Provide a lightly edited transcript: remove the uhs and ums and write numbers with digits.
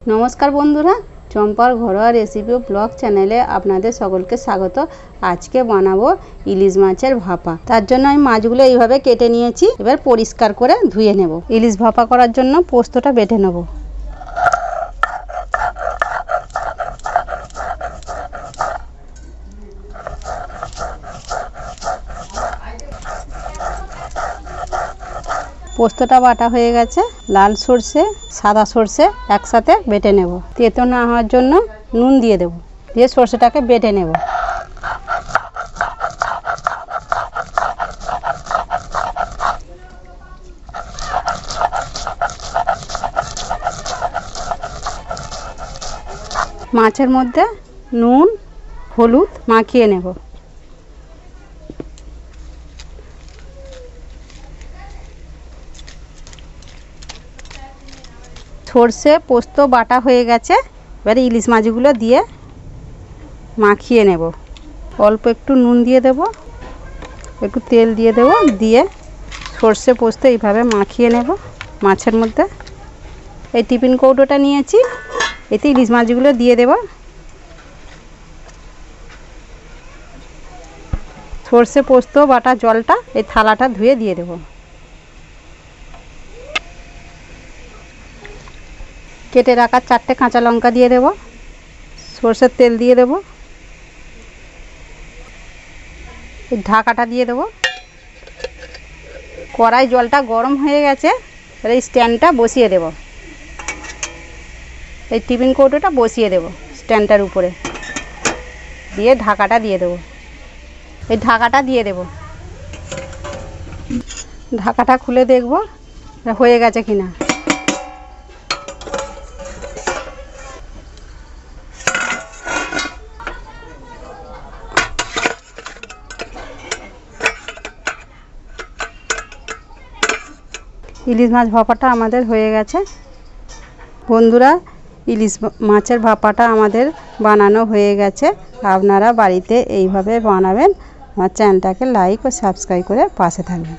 नमस्कार बंधुरा चम्पार घरोया recipe blog चैनेले आपनादेर सकलके स्वागत। आज के बानाबो इलिश माछेर भापा। तार जोन्नो आमि माछगुलो एइभाবে केटे निয়েছি। एबार परिष्कार करे धुए नेब। इलिश भापा करार जोन्नो पोस्तोटा बेटे नेब। পোস্তটা বাটা হয়ে গেছে। লাল সরষে সাদা সরষে একসাথে বেটে নেব। তেতো না হওয়ার জন্য নুন দিয়ে দেব, দিয়ে সরষেটাকে বেটে নেব। মাছের মধ্যে নুন হলুদ মাখিয়ে নেব। সরষে পোস্ত বাটা হয়ে গেছে। এবারে ইলিশ মাছগুলো দিয়ে মাখিয়ে নেব। অল্প একটু নুন দিয়ে দেব, একটু তেল দিয়ে দেব, দিয়ে সরষে পোস্ত এইভাবে মাখিয়ে নেব মাছের মধ্যে। এই টিফিন কৌটোটা নিয়েছি, এতে ইলিশ মাছগুলো দিয়ে দেব। সরষে পোস্ত বাটা জলটা এই থালাটা ধুয়ে দিয়ে দেব। কেটে রাখা 4টে কাঁচা লঙ্কা দিয়ে দেব। সরষের তেল দিয়ে দেব। এই ঢাকাটা দিয়ে দেব। কড়াই জলটা গরম হয়ে গেছে। এবার এই স্ট্যান্ডটা বসিয়ে দেব। এই টিফিন কৌটোটা বসিয়ে দেব স্ট্যান্ডটার উপরে, দিয়ে ঢাকাটা দিয়ে দেব। এই ঢাকাটা দিয়ে দেব। ঢাকাটা খুলে দেখব হয়ে গেছে কিনা। ইলিশ মাছ ভাপাটা আমাদের হয়ে গেছে। বন্ধুরা, ইলিশ মাছের ভাপাটা আমাদের বানানো হয়ে গেছে। আপনারা বাড়িতে এইভাবে বানাবেন। আমার চ্যানেলটাকে লাইক ও সাবস্ক্রাইব করে পাশে থাকবেন।